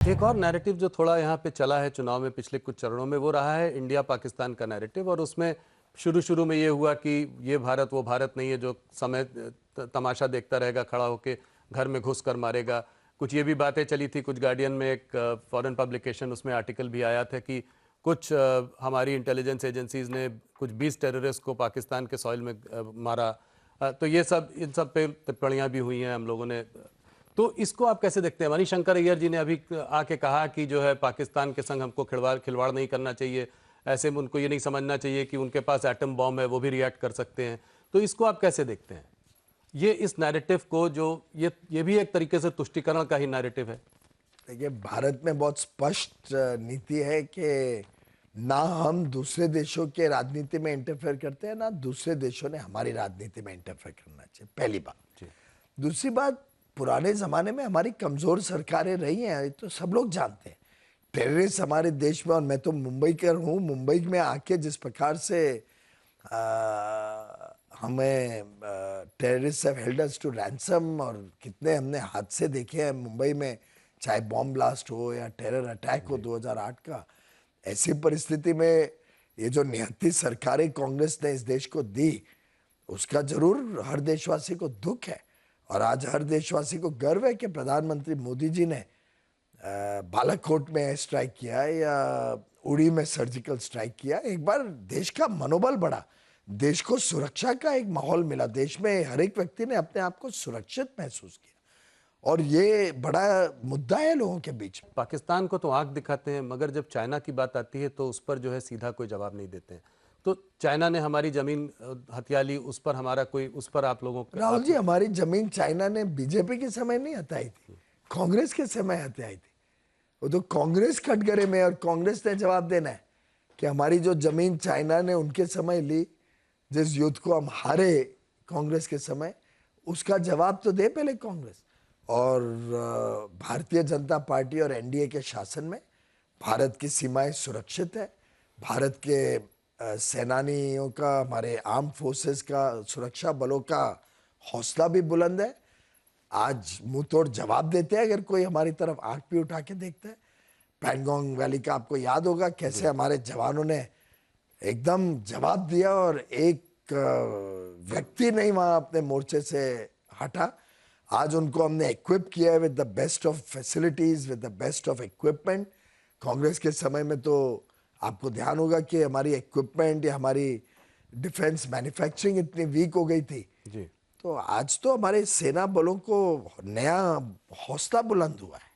एक और नैरेटिव जो थोड़ा यहाँ पे चला है चुनाव में पिछले कुछ चरणों में, वो रहा है इंडिया पाकिस्तान का नैरेटिव। और उसमें शुरू में ये हुआ कि ये भारत वो भारत नहीं है जो समय तमाशा देखता रहेगा, खड़ा होके घर में घुस कर मारेगा। कुछ ये भी बातें चली थी, कुछ गार्डियन में एक फॉरेन पब्लिकेशन, उसमें आर्टिकल भी आया था कि कुछ हमारी इंटेलिजेंस एजेंसीज ने कुछ 20 टेररिस्ट को पाकिस्तान के सॉइल में मारा। तो ये सब, इन सब पे टिप्पणियां भी हुई हैं हम लोगों ने। तो इसको आप कैसे देखते हैं? मणिशंकर अय्यर जी ने अभी आके कहा कि जो है पाकिस्तान के संग हमको खिलवाड़ नहीं करना चाहिए, ऐसे में उनको ये नहीं समझना चाहिए कि उनके पास एटम बॉम्ब है, वो भी रिएक्ट कर सकते हैं। तो इसको आप कैसे देखते हैं, ये इस नैरेटिव को, जो ये भी एक तरीके से तुष्टीकरण का ही नैरेटिव है? देखिए, भारत में बहुत स्पष्ट नीति है कि ना हम दूसरे देशों के राजनीति में इंटरफेयर करते हैं, ना दूसरे देशों ने हमारी राजनीति में इंटरफेयर करना चाहिए, पहली बात। दूसरी बात, पुराने जमाने में हमारी कमजोर सरकारें रही हैं, तो सब लोग जानते हैं। टेररिस्ट हमारे देश में, और मैं तो मुंबई का हूँ, मुंबई में आके जिस प्रकार से हमें terrorist have held us to ransom, और कितने हमने हादसे देखे हैं मुंबई में, चाहे बॉम्ब ब्लास्ट हो या टेरर अटैक हो 2008 का। ऐसी परिस्थिति में ये जो निहत्ती सरकारें कांग्रेस ने इस देश को दी, उसका जरूर हर देशवासी को दुख है। और आज हर देशवासी को गर्व है कि प्रधानमंत्री मोदी जी ने बालाकोट में स्ट्राइक किया या उड़ी में सर्जिकल स्ट्राइक किया। एक बार देश का मनोबल बढ़ा, देश को सुरक्षा का एक माहौल मिला, देश में हर एक व्यक्ति ने अपने आप को सुरक्षित महसूस किया, और ये बड़ा मुद्दा है लोगों के बीच में। पाकिस्तान को तो आंख दिखाते हैं, मगर जब चाइना की बात आती है तो उस पर जो है सीधा कोई जवाब नहीं देते हैं। तो चाइना ने हमारी जमीन हथिया ली, उस पर हमारा कोई, उस पर आप लोगों का? राहुल जी, हमारी जमीन चाइना ने बीजेपी के समय नहीं हथियाई थी, कांग्रेस के समय हथियाई थी। वो तो कांग्रेस कटघरे में, और कांग्रेस ने जवाब देना है कि हमारी जो जमीन चाइना ने उनके समय ली, जिस युद्ध को हम हारे कांग्रेस के समय, उसका जवाब तो दे पहले कांग्रेस। और भारतीय जनता पार्टी और एनडीए के शासन में भारत की सीमाएं सुरक्षित है। भारत के सेनानियों का, हमारे आर्म फोर्सेस का, सुरक्षा बलों का हौसला भी बुलंद है। आज मुंह तोड़ जवाब देते हैं अगर कोई हमारी तरफ आंख भी उठा के देखता है। पैंगोंग वैली का आपको याद होगा कैसे हमारे जवानों ने एकदम जवाब दिया, और एक व्यक्ति नहीं वहां अपने मोर्चे से हटा। आज उनको हमने इक्विप किया है with the best of facilities, with the best of equipment. Congress के समय में तो आपको ध्यान होगा कि हमारी इक्विपमेंट या हमारी डिफेंस मैन्युफैक्चरिंग इतनी वीक हो गई थी जी। तो आज तो हमारे सेना बलों को नया हौसला बुलंद हुआ है।